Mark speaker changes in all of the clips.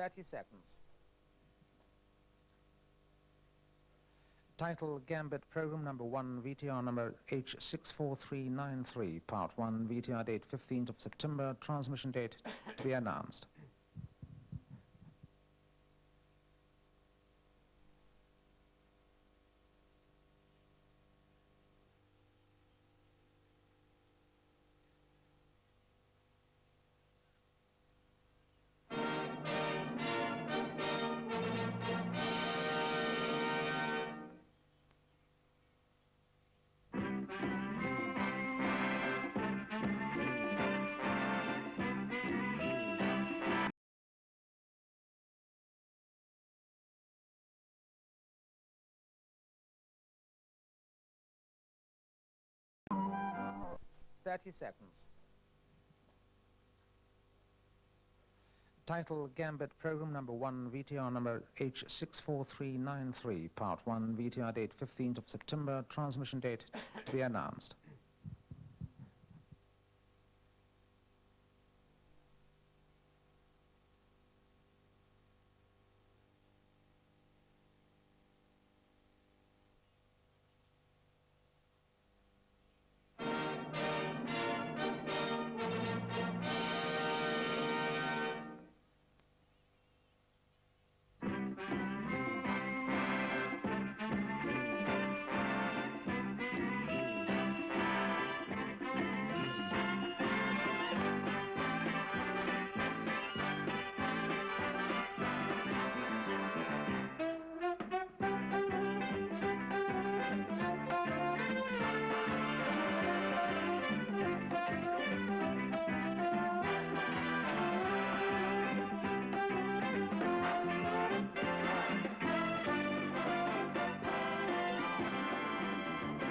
Speaker 1: 30 seconds. Title Gambit, Program Number 1, VTR number H64393, Part 1, VTR date 15th of September, transmission date to be announced. Seconds. Title Gambit, Program Number 1, VTR number H64393, Part 1, VTR date 15th of September, transmission date to be announced.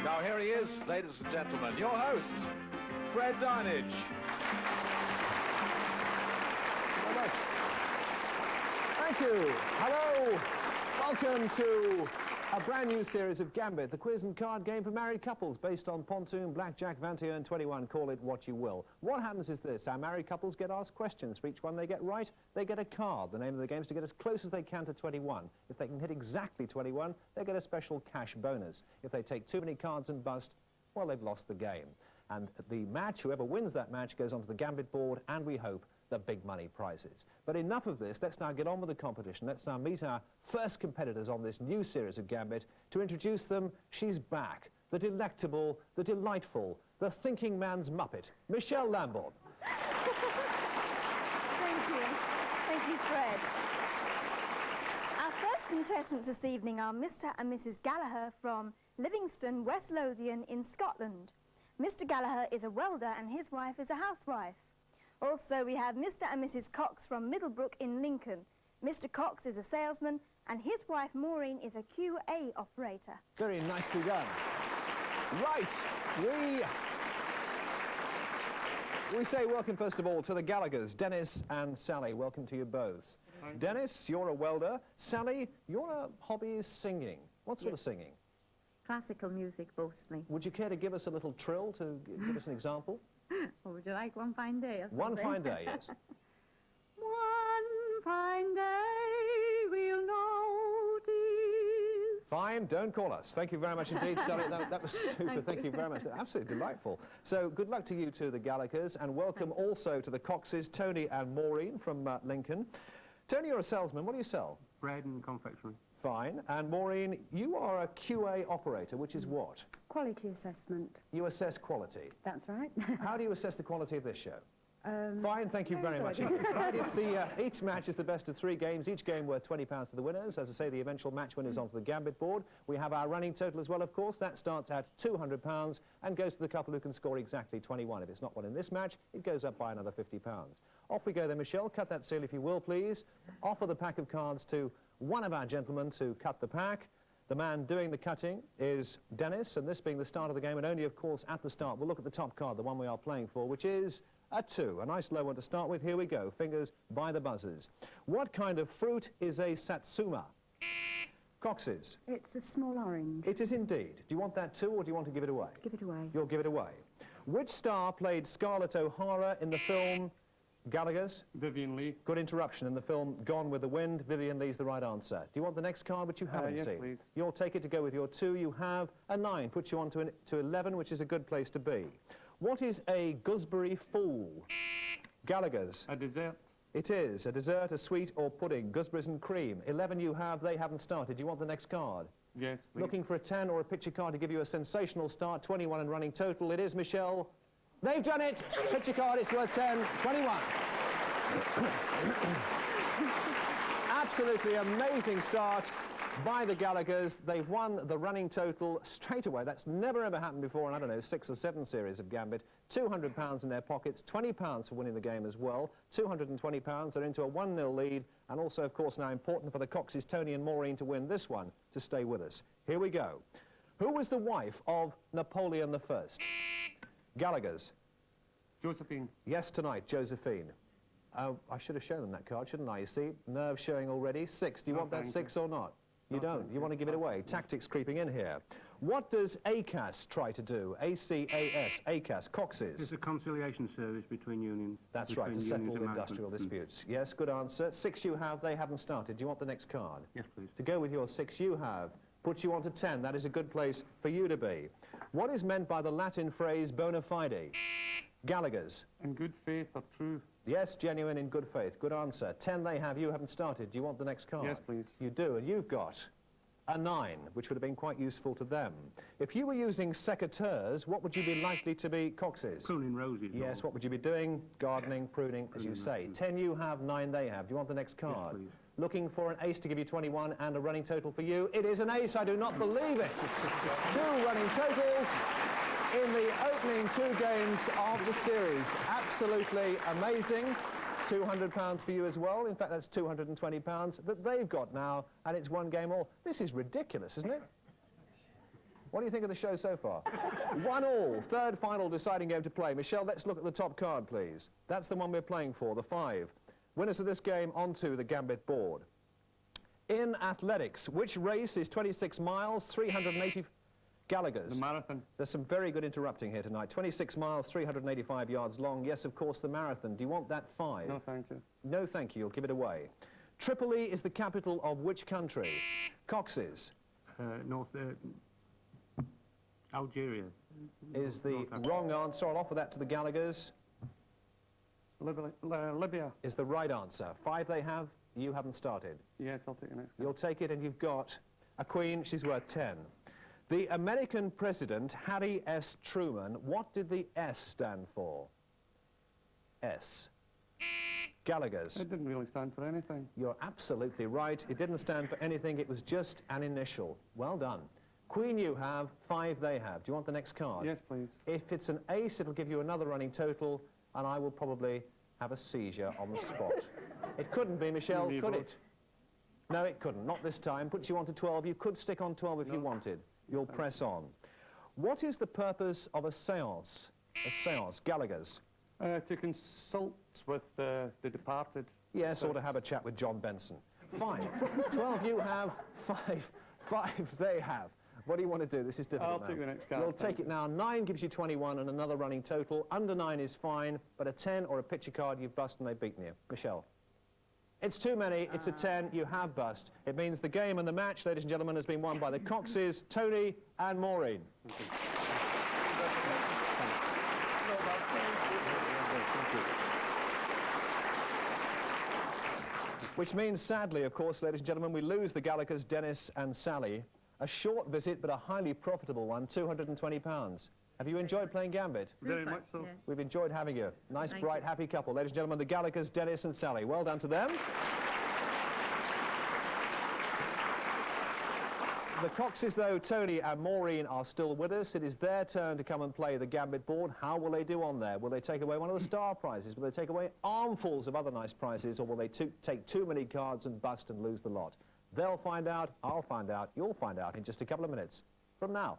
Speaker 2: Now here he is, ladies and gentlemen, your host, Fred Dinenage.
Speaker 3: Very much. Thank you. Hello. Welcome to a brand new series of Gambit, the quiz and card game for married couples based on pontoon, blackjack, 21 and 21, call it what you will. What happens is this, our married couples get asked questions. For each one they get right, they get a card. The name of the game is to get as close as they can to 21. If they can hit exactly 21, they get a special cash bonus. If they take too many cards and bust, well, they've lost the game. And the match, whoever wins that match goes onto the Gambit board, and we hope the big money prizes. But enough of this, let's now get on with the competition. Let's now meet our first competitors on this new series of Gambit. To introduce them, she's back, the delectable, the delightful, the thinking man's Muppet, Michelle Lambourne.
Speaker 4: Thank you. Thank you, Fred. Our first contestants this evening are Mr. and Mrs. Gallagher from Livingston, West Lothian in Scotland. Mr. Gallagher is a welder and his wife is a housewife. Also, we have Mr. and Mrs. Cox from Middlebrook in Lincoln. Mr. Cox is a salesman, and his wife, Maureen, is a QA operator.
Speaker 3: Very nicely done. Right, we say welcome, first of all, to the Gallaghers, Dennis and Sally. Welcome to you both. Dennis, you're a welder. Sally, your hobby is singing. What sort of singing?
Speaker 5: Classical music, mostly.
Speaker 3: Would you care to give us a little trill to give us an example?
Speaker 5: Or would you like One Fine Day? Or
Speaker 3: One Fine Day, yes.
Speaker 5: One fine day we'll notice.
Speaker 3: Fine, don't call us. Thank you very much indeed, Sally. That was super. Thank you very much. Absolutely delightful. So good luck to you two, the Gallaghers, and welcome also to the Coxes, Tony and Maureen from Lincoln. Tony, you're a salesman. What do you sell?
Speaker 6: Bread and confectionery.
Speaker 3: Fine. And Maureen, you are a QA operator, which is what?
Speaker 5: Quality assessment.
Speaker 3: You assess quality.
Speaker 5: That's right.
Speaker 3: How do you assess the quality of this show? Fine, thank you very much. Right, each match is the best of 3 games, each game worth £20 to the winners. As I say, the eventual match winners onto the Gambit board. We have our running total as well, of course. That starts at £200 and goes to the couple who can score exactly 21. If it's not won in this match, it goes up by another £50. Off we go then, Michelle. Cut that seal if you will, please. Offer the pack of cards to one of our gentlemen to cut the pack. The man doing the cutting is Dennis, and this being the start of the game, and only, of course, at the start, we'll look at the top card, the one we are playing for, which is a 2. A nice low one to start with. Here we go. Fingers by the buzzers. What kind of fruit is a satsuma? Coxes.
Speaker 5: It's a small orange.
Speaker 3: It is indeed. Do you want that too, or do you want to give it away?
Speaker 5: Give it away.
Speaker 3: You'll give it away. Which star played Scarlett O'Hara in the film Gallagher's?
Speaker 6: Vivian Lee.
Speaker 3: Good interruption. In the film Gone with the Wind, Vivian Lee's the right answer. Do you want the next card, which you haven't
Speaker 6: Yes,
Speaker 3: seen?
Speaker 6: please.
Speaker 3: You'll take it to go with your 2. You have a 9, puts you on to 11, which is a good place to be. What is a gooseberry fool? Gallagher's.
Speaker 6: A dessert.
Speaker 3: It is. A dessert, a sweet or pudding, gooseberries and cream. 11 you have, they haven't started. Do you want the next card?
Speaker 6: Yes, please.
Speaker 3: Looking for a 10 or a picture card to give you a sensational start, 21 and running total. It is Michelle. They've done it! Picture card, it's worth 10, 21. Absolutely amazing start by the Gallaghers. They've won the running total straight away. That's never ever happened before in, I don't know, 6 or 7 series of Gambit. £200 in their pockets, £20 for winning the game as well. £220, they're into a 1-0 lead. And also, of course, now important for the Coxes, Tony and Maureen, to win this one, to stay with us. Here we go. Who was the wife of Napoleon I? Gallaghers.
Speaker 6: Josephine.
Speaker 3: Yes, tonight, Josephine. I should have shown them that card, shouldn't I? You see, nerves showing already. 6. Do you want that 6 or not? You don't. You want to give it away. Tactics creeping in here. What does ACAS try to do? A-C-A-S, ACAS, Coxes.
Speaker 6: It's a conciliation service between unions.
Speaker 3: That's right, to
Speaker 6: between
Speaker 3: settle
Speaker 6: unions and
Speaker 3: industrial
Speaker 6: management.
Speaker 3: disputes. Yes, good answer. 6 you have, they haven't started. Do you want the next card?
Speaker 6: Yes, please.
Speaker 3: To go with your 6 you have, puts you on to 10. That is a good place for you to be. What is meant by the Latin phrase bona fide? Gallaghers.
Speaker 6: In good faith or true.
Speaker 3: Yes, genuine in good faith. Good answer. 10 they have, you haven't started. Do you want the next card?
Speaker 6: Yes, please.
Speaker 3: You do, and you've got a 9, which would have been quite useful to them. If you were using secateurs, what would you be likely to be, Coxes?
Speaker 6: Pruning roses.
Speaker 3: Yes, what would you be doing? Gardening, pruning, as you say. 10 you have, 9 they have. Do you want the next card?
Speaker 6: please.
Speaker 3: Looking for an ace to give you 21 and a running total for you. It is an ace, I do not believe it. 2 running totals in the opening 2 games of the series. Absolutely amazing. £200 for you as well. In fact, that's £220 that they've got now, and it's 1 game all. This is ridiculous, isn't it? What do you think of the show so far? 1 all, 3rd final deciding game to play. Michelle, let's look at the top card, please. That's the one we're playing for, the 5. Winners of this game onto the Gambit board. In athletics, which race is 26 miles, 380... Gallaghers.
Speaker 6: The marathon.
Speaker 3: There's some very good interrupting here tonight. 26 miles, 385 yards long. Yes, of course, the marathon. Do you want that 5?
Speaker 6: No, thank you.
Speaker 3: No, thank you. You'll give it away. Tripoli is the capital of which country? Coxes.
Speaker 6: Algeria.
Speaker 3: Is the
Speaker 6: North Africa.
Speaker 3: wrong answer. I'll offer that to the Gallaghers.
Speaker 6: Libya.
Speaker 3: Is the right answer. 5 they have. You haven't started.
Speaker 6: Yes, I'll take the next.
Speaker 3: You'll take it, and you've got a queen. She's worth 10. The American president, Harry S. Truman, what did the S stand for? S. Gallaghers.
Speaker 6: It didn't really stand for anything.
Speaker 3: You're absolutely right. It didn't stand for anything. It was just an initial. Well done. Queen you have, 5 they have. Do you want the next card?
Speaker 6: Yes, please.
Speaker 3: If it's an ace, it'll give you another running total, and I will probably have a seizure on the spot. It couldn't be, Michelle,
Speaker 6: You
Speaker 3: could
Speaker 6: need
Speaker 3: it? No, it couldn't. Not this time. Puts you on to 12. You could stick on 12 if you wanted. You'll press on. What is the purpose of a séance? A séance, Gallaghers.
Speaker 6: To consult with the departed.
Speaker 3: Yes, or to have a chat with John Benson. Fine. 12 you have, 5 they have. What do you want to do? This is difficult
Speaker 6: I'll take the next card.
Speaker 3: You'll take it now. 9 gives you 21 and another running total. Under 9 is fine, but a 10 or a picture card, you've bust and they've beaten you. Michelle. It's too many. It's a 10. You have bust. It means the game and the match, ladies and gentlemen, has been won by the Coxes, Tony and Maureen. Which means, sadly, of course, ladies and gentlemen, we lose the Gallaghers, Dennis and Sally. A short visit, but a highly profitable one, £220. Have you enjoyed playing Gambit?
Speaker 6: Very much so.
Speaker 5: Yes.
Speaker 3: We've enjoyed having you. Nice,
Speaker 5: Thank
Speaker 3: bright,
Speaker 5: you.
Speaker 3: happy couple. Ladies and gentlemen, the Gallaghers, Dennis and Sally. Well done to them. The Coxes, though, Tony and Maureen are still with us. It is their turn to come and play the Gambit board. How will they do on there? Will they take away one of the star prizes? Will they take away armfuls of other nice prizes? Or will they take too many cards and bust and lose the lot? They'll find out, I'll find out, you'll find out in just a couple of minutes from now.